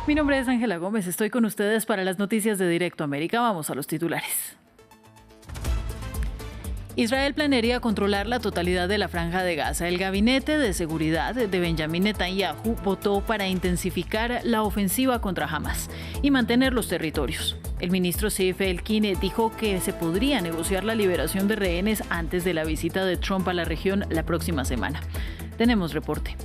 Mi nombre es Ángela Gómez, estoy con ustedes para las noticias de Directo América. Vamos a los titulares. Israel planearía controlar la totalidad de la Franja de Gaza. El gabinete de seguridad de Benjamín Netanyahu votó para intensificar la ofensiva contra Hamas y mantener los territorios. El ministro Zeev Elkin dijo que se podría negociar la liberación de rehenes antes de la visita de Trump a la región la próxima semana. Tenemos reporte.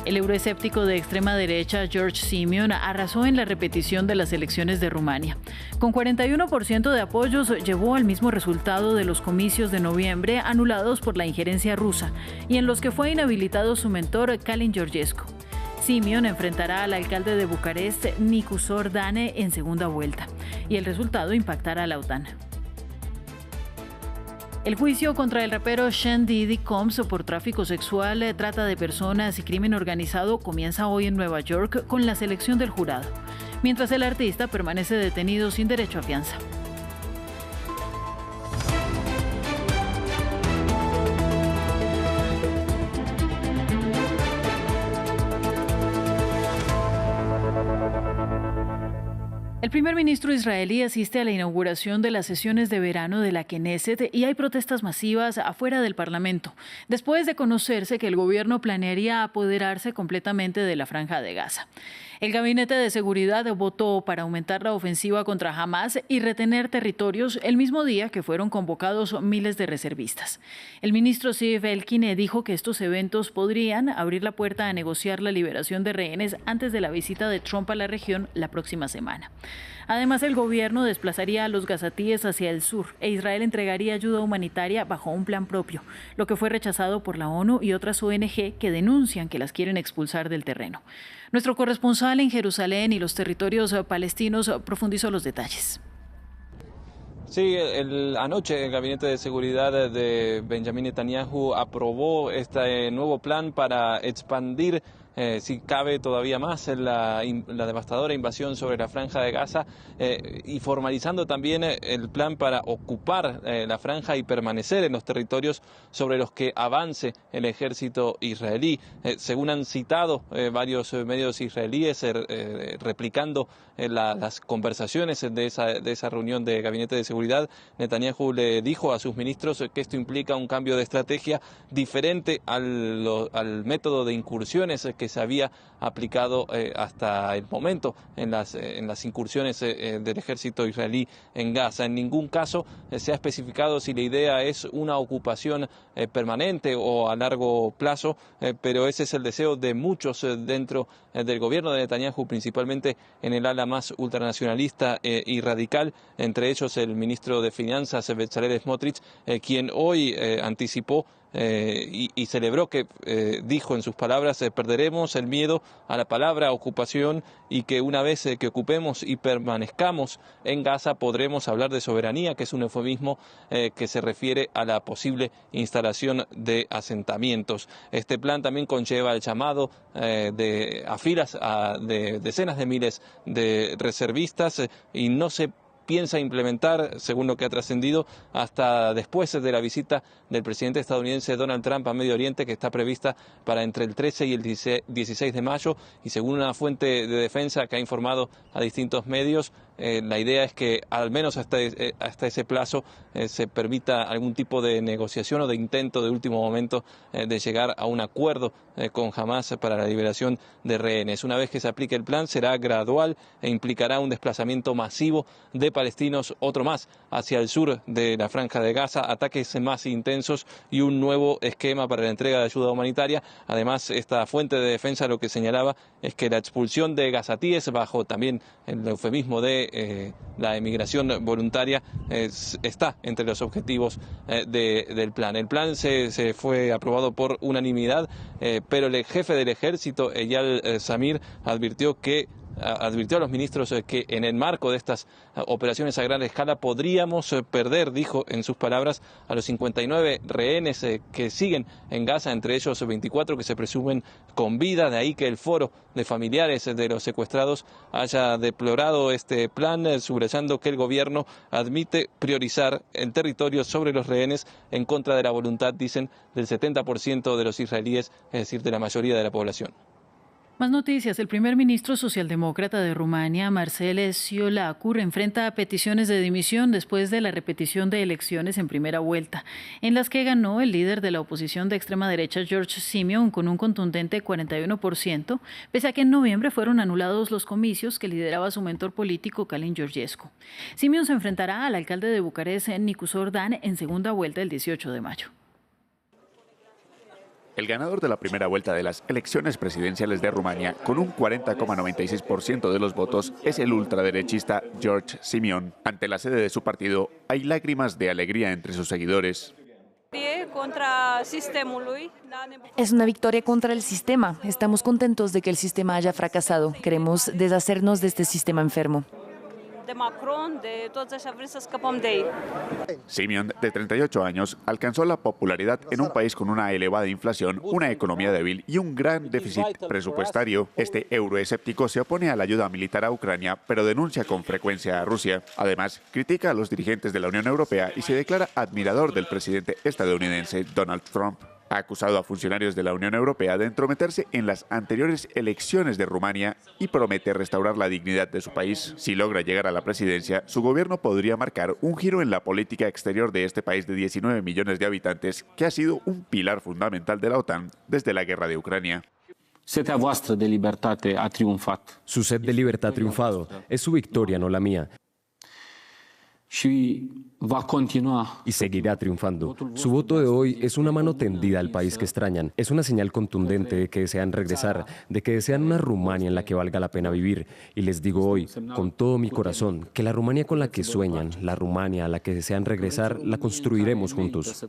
El euroescéptico de extrema derecha George Simeon arrasó en la repetición de las elecciones de Rumania. Con 41% de apoyos, llevó al mismo resultado de los comicios de noviembre anulados por la injerencia rusa y en los que fue inhabilitado su mentor Calin Georgescu. Simeon enfrentará al alcalde de Bucarest, Nicu Sordane, en segunda vuelta, y el resultado impactará a la OTAN. El juicio contra el rapero Sean Diddy Combs por tráfico sexual, trata de personas y crimen organizado comienza hoy en Nueva York con la selección del jurado, mientras el artista permanece detenido sin derecho a fianza. El primer ministro israelí asiste a la inauguración de las sesiones de verano de la Knesset y hay protestas masivas afuera del Parlamento, después de conocerse que el gobierno planearía apoderarse completamente de la Franja de Gaza. El Gabinete de Seguridad votó para aumentar la ofensiva contra Hamas y retener territorios el mismo día que fueron convocados miles de reservistas. El ministro Zeev Elkin dijo que estos eventos podrían abrir la puerta a negociar la liberación de rehenes antes de la visita de Trump a la región la próxima semana. Además, el gobierno desplazaría a los gazatíes hacia el sur e Israel entregaría ayuda humanitaria bajo un plan propio, lo que fue rechazado por la ONU y otras ONG que denuncian que las quieren expulsar del terreno. Nuestro corresponsal en Jerusalén y los territorios palestinos profundizó los detalles. Sí, anoche el Gabinete de Seguridad de Benjamín Netanyahu aprobó este nuevo plan para expandir, si cabe todavía más, la devastadora invasión sobre la Franja de Gaza y formalizando también el plan para ocupar la franja y permanecer en los territorios sobre los que avance el ejército israelí. Según han citado varios medios israelíes replicando las conversaciones de esa reunión de Gabinete de Seguridad, Netanyahu le dijo a sus ministros que esto implica un cambio de estrategia diferente al método de incursiones que se había aplicado hasta el momento en las incursiones del ejército israelí en Gaza. En ningún caso se ha especificado si la idea es una ocupación permanente o a largo plazo, pero ese es el deseo de muchos dentro del gobierno de Netanyahu, principalmente en el ala más ultranacionalista y radical, entre ellos el ministro de Finanzas, Bezalel Smotrich, quien hoy anticipó y celebró que, dijo en sus palabras, perderemos el miedo a la palabra ocupación y que una vez que ocupemos y permanezcamos en Gaza podremos hablar de soberanía, que es un eufemismo que se refiere a la posible instalación de asentamientos. Este plan también conlleva el llamado a filas de decenas de miles de reservistas y no se piensa implementar, según lo que ha trascendido, hasta después de la visita del presidente estadounidense Donald Trump a Medio Oriente, que está prevista para entre el 13 y el 16 de mayo, y según una fuente de defensa que ha informado a distintos medios, la idea es que al menos hasta ese plazo se permita algún tipo de negociación o de intento de último momento de llegar a un acuerdo con Hamas para la liberación de rehenes. Una vez que se aplique el plan será gradual e implicará un desplazamiento masivo de palestinos, otro más hacia el sur de la Franja de Gaza, ataques más intensos y un nuevo esquema para la entrega de ayuda humanitaria. Además, esta fuente de defensa lo que señalaba es que la expulsión de gazatíes, bajo también el eufemismo de la emigración voluntaria, está entre los objetivos del plan. El plan se fue aprobado por unanimidad, pero el jefe del ejército, Eyal Zamir, advirtió a los ministros que en el marco de estas operaciones a gran escala podríamos perder, dijo en sus palabras, a los 59 rehenes que siguen en Gaza, entre ellos 24 que se presumen con vida. De ahí que el foro de familiares de los secuestrados haya deplorado este plan, subrayando que el gobierno admite priorizar el territorio sobre los rehenes en contra de la voluntad, dicen, del 70% de los israelíes, es decir, de la mayoría de la población. Más noticias. El primer ministro socialdemócrata de Rumania, Marcel Ciolacu, enfrenta peticiones de dimisión después de la repetición de elecciones en primera vuelta, en las que ganó el líder de la oposición de extrema derecha, George Simeon, con un contundente 41%, pese a que en noviembre fueron anulados los comicios que lideraba su mentor político, Călin Georgescu. Simeon se enfrentará al alcalde de Bucarest, Nicu Ordan, en segunda vuelta el 18 de mayo. El ganador de la primera vuelta de las elecciones presidenciales de Rumania, con un 40,96% de los votos, es el ultraderechista George Simeon. Ante la sede de su partido, hay lágrimas de alegría entre sus seguidores. Es una victoria contra el sistema. Estamos contentos de que el sistema haya fracasado. Queremos deshacernos de este sistema enfermo. Simeon, de 38 años, alcanzó la popularidad en un país con una elevada inflación, una economía débil y un gran déficit presupuestario. Este euroescéptico se opone a la ayuda militar a Ucrania, pero denuncia con frecuencia a Rusia. Además, critica a los dirigentes de la Unión Europea y se declara admirador del presidente estadounidense Donald Trump. Ha acusado a funcionarios de la Unión Europea de entrometerse en las anteriores elecciones de Rumania y promete restaurar la dignidad de su país. Si logra llegar a la presidencia, su gobierno podría marcar un giro en la política exterior de este país de 19 millones de habitantes, que ha sido un pilar fundamental de la OTAN desde la guerra de Ucrania. Setea voastră de libertate a triunfat. Su sed de libertad ha triunfado. Es su victoria, no la mía. Y seguirá triunfando. Su voto de hoy es una mano tendida al país que extrañan. Es una señal contundente de que desean regresar, de que desean una Rumania en la que valga la pena vivir. Y les digo hoy, con todo mi corazón, que la Rumania con la que sueñan, la Rumania a la que desean regresar, la construiremos juntos.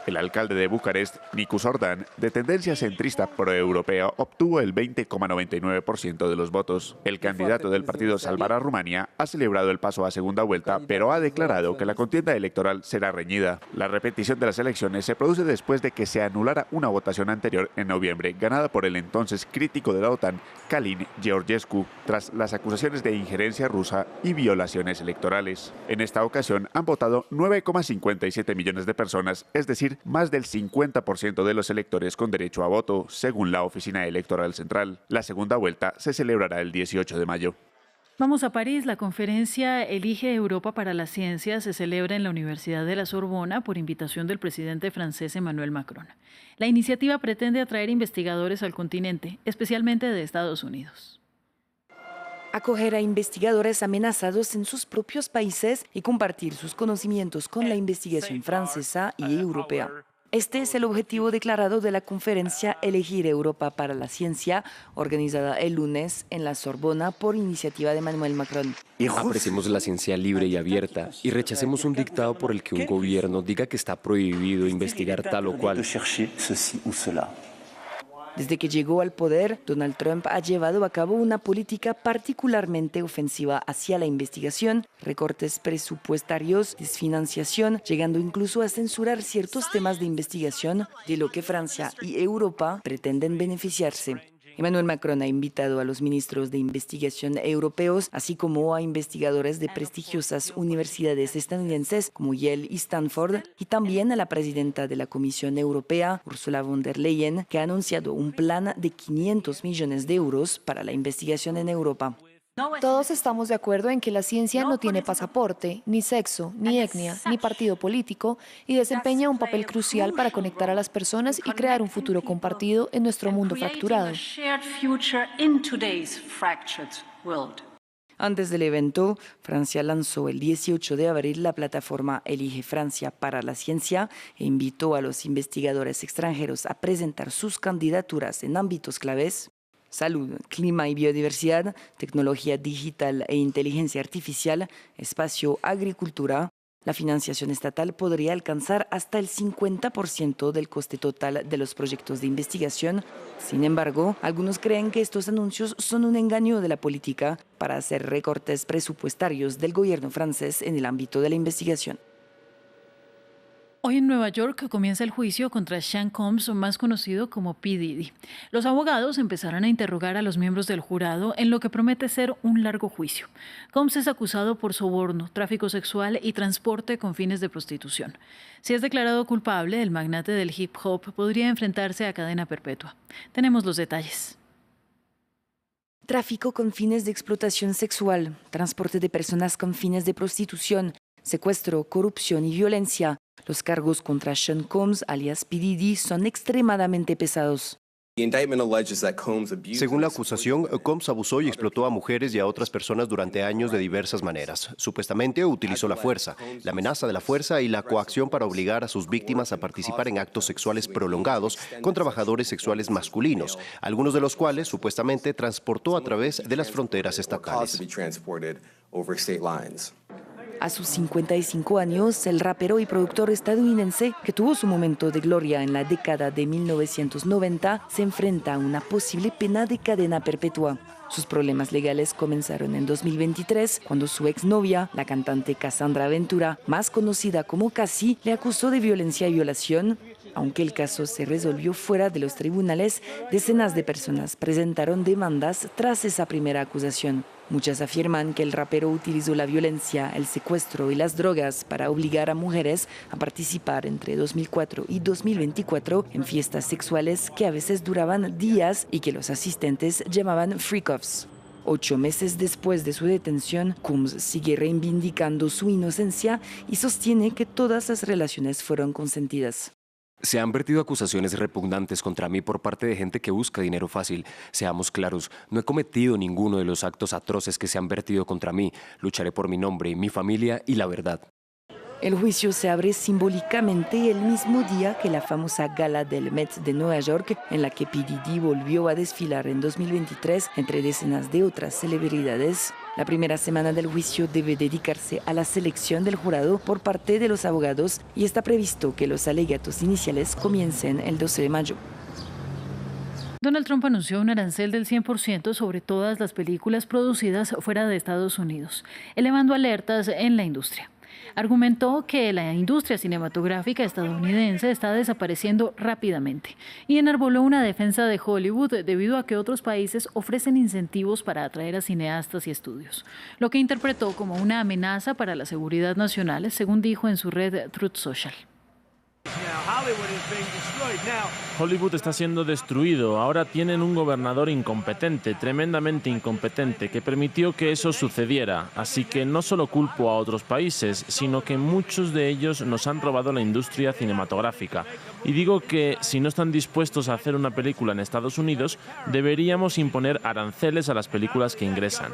El alcalde de Bucarest, Nicu Ordan, de tendencia centrista proeuropea, obtuvo el 20,99% de los votos. El candidato del partido Salvará Rumania ha celebrado el paso a segunda vuelta, pero ha declarado que la contienda electoral será reñida. La repetición de las elecciones se produce después de que se anulara una votación anterior en noviembre, ganada por el entonces crítico de la OTAN, Călin Georgescu, tras las acusaciones de injerencia rusa y violaciones electorales. En esta ocasión han votado 9,57 millones de personas, es decir, más del 50% de los electores con derecho a voto, según la Oficina Electoral Central. La segunda vuelta se celebrará el 18 de mayo. Vamos a París. La conferencia Elige Europa para la Ciencia se celebra en la Universidad de la Sorbona por invitación del presidente francés Emmanuel Macron. La iniciativa pretende atraer investigadores al continente, especialmente de Estados Unidos. Acoger a investigadores amenazados en sus propios países y compartir sus conocimientos con la investigación francesa y europea. Este es el objetivo declarado de la conferencia Elegir Europa para la Ciencia, organizada el lunes en la Sorbona por iniciativa de Emmanuel Macron. Apreciemos la ciencia libre y abierta y rechacemos un dictado por el que un gobierno diga que está prohibido investigar tal o cual. Desde que llegó al poder, Donald Trump ha llevado a cabo una política particularmente ofensiva hacia la investigación, recortes presupuestarios, desfinanciación, llegando incluso a censurar ciertos temas de investigación, de lo que Francia y Europa pretenden beneficiarse. Emmanuel Macron ha invitado a los ministros de investigación europeos, así como a investigadores de prestigiosas universidades estadounidenses como Yale y Stanford, y también a la presidenta de la Comisión Europea, Ursula von der Leyen, que ha anunciado un plan de 500 millones de euros para la investigación en Europa. Todos estamos de acuerdo en que la ciencia no tiene pasaporte, ni sexo, ni etnia, ni partido político y desempeña un papel crucial para conectar a las personas y crear un futuro compartido en nuestro mundo fracturado. Antes del evento, Francia lanzó el 18 de abril la plataforma Elige Francia para la Ciencia e invitó a los investigadores extranjeros a presentar sus candidaturas en ámbitos claves: salud, clima y biodiversidad, tecnología digital e inteligencia artificial, espacio, agricultura. La financiación estatal podría alcanzar hasta el 50% del coste total de los proyectos de investigación. Sin embargo, algunos creen que estos anuncios son un engaño de la política para hacer recortes presupuestarios del gobierno francés en el ámbito de la investigación. Hoy en Nueva York comienza el juicio contra Sean Combs, más conocido como P. Diddy. Los abogados empezarán a interrogar a los miembros del jurado en lo que promete ser un largo juicio. Combs es acusado por soborno, tráfico sexual y transporte con fines de prostitución. Si es declarado culpable, el magnate del hip hop podría enfrentarse a cadena perpetua. Tenemos los detalles. Tráfico con fines de explotación sexual, transporte de personas con fines de prostitución, secuestro, corrupción y violencia. Los cargos contra Sean Combs, alias P. Diddy, son extremadamente pesados. Según la acusación, Combs abusó y explotó a mujeres y a otras personas durante años de diversas maneras. Supuestamente utilizó la fuerza, la amenaza de la fuerza y la coacción para obligar a sus víctimas a participar en actos sexuales prolongados con trabajadores sexuales masculinos, algunos de los cuales supuestamente transportó a través de las fronteras estatales. A sus 55 años, el rapero y productor estadounidense, que tuvo su momento de gloria en la década de 1990, se enfrenta a una posible pena de cadena perpetua. Sus problemas legales comenzaron en 2023, cuando su exnovia, la cantante Cassandra Ventura, más conocida como Cassie, le acusó de violencia y violación. Aunque el caso se resolvió fuera de los tribunales, decenas de personas presentaron demandas tras esa primera acusación. Muchas afirman que el rapero utilizó la violencia, el secuestro y las drogas para obligar a mujeres a participar entre 2004 y 2024 en fiestas sexuales que a veces duraban días y que los asistentes llamaban freak-offs. 8 meses después de su detención, Combs sigue reivindicando su inocencia y sostiene que todas las relaciones fueron consentidas. Se han vertido acusaciones repugnantes contra mí por parte de gente que busca dinero fácil. Seamos claros, no he cometido ninguno de los actos atroces que se han vertido contra mí. Lucharé por mi nombre, mi familia y la verdad. El juicio se abre simbólicamente el mismo día que la famosa gala del Met de Nueva York, en la que P. Diddy volvió a desfilar en 2023 entre decenas de otras celebridades. La primera semana del juicio debe dedicarse a la selección del jurado por parte de los abogados y está previsto que los alegatos iniciales comiencen el 12 de mayo. Donald Trump anunció un arancel del 100% sobre todas las películas producidas fuera de Estados Unidos, elevando alertas en la industria. Argumentó que la industria cinematográfica estadounidense está desapareciendo rápidamente y enarboló una defensa de Hollywood debido a que otros países ofrecen incentivos para atraer a cineastas y estudios, lo que interpretó como una amenaza para la seguridad nacional, según dijo en su red Truth Social. Hollywood está siendo destruido. Ahora tienen un gobernador incompetente, tremendamente incompetente, que permitió que eso sucediera. Así que no solo culpo a otros países, sino que muchos de ellos nos han robado la industria cinematográfica. Y digo que si no están dispuestos a hacer una película en Estados Unidos, deberíamos imponer aranceles a las películas que ingresan.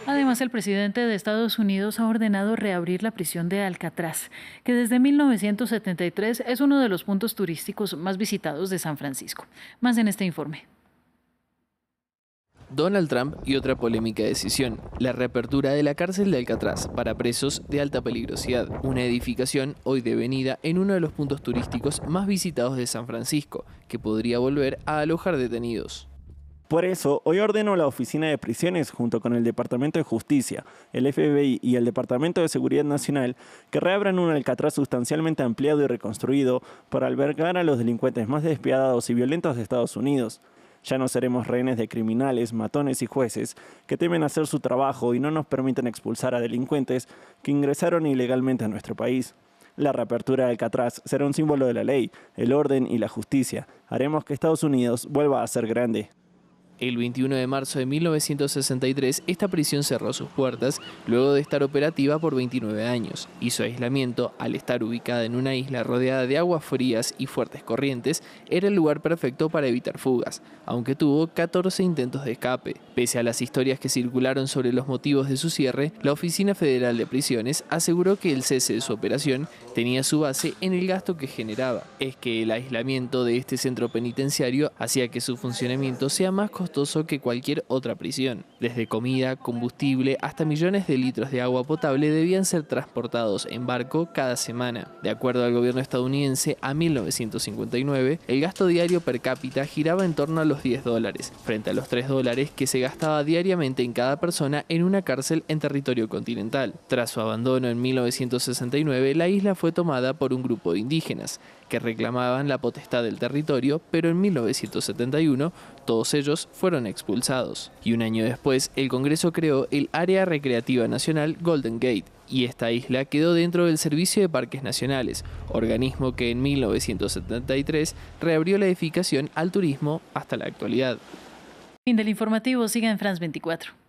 Además, el presidente de Estados Unidos ha ordenado reabrir la prisión de Alcatraz, que desde 1973 es uno de los puntos turísticos más visitados de San Francisco. Más en este informe. Donald Trump y otra polémica decisión, la reapertura de la cárcel de Alcatraz para presos de alta peligrosidad, una edificación hoy devenida en uno de los puntos turísticos más visitados de San Francisco, que podría volver a alojar detenidos. Por eso, hoy ordenó la Oficina de Prisiones, junto con el Departamento de Justicia, el FBI y el Departamento de Seguridad Nacional, que reabran un Alcatraz sustancialmente ampliado y reconstruido para albergar a los delincuentes más despiadados y violentos de Estados Unidos. Ya no seremos rehenes de criminales, matones y jueces que temen hacer su trabajo y no nos permiten expulsar a delincuentes que ingresaron ilegalmente a nuestro país. La reapertura de Alcatraz será un símbolo de la ley, el orden y la justicia. Haremos que Estados Unidos vuelva a ser grande. El 21 de marzo de 1963, esta prisión cerró sus puertas luego de estar operativa por 29 años y su aislamiento, al estar ubicada en una isla rodeada de aguas frías y fuertes corrientes, era el lugar perfecto para evitar fugas, aunque tuvo 14 intentos de escape. Pese a las historias que circularon sobre los motivos de su cierre, la Oficina Federal de Prisiones aseguró que el cese de su operación tenía su base en el gasto que generaba. Es que el aislamiento de este centro penitenciario hacía que su funcionamiento sea más costoso costoso que cualquier otra prisión. Desde comida, combustible, hasta millones de litros de agua potable debían ser transportados en barco cada semana. De acuerdo al gobierno estadounidense, a 1959, el gasto diario per cápita giraba en torno a los $10, frente a los $3 que se gastaba diariamente en cada persona en una cárcel en territorio continental. Tras su abandono en 1969, la isla fue tomada por un grupo de indígenas que reclamaban la potestad del territorio, pero en 1971 todos ellos fueron expulsados. Y un año después, el Congreso creó el Área Recreativa Nacional Golden Gate, y esta isla quedó dentro del Servicio de Parques Nacionales, organismo que en 1973 reabrió la edificación al turismo hasta la actualidad. Fin del informativo, siga en France 24.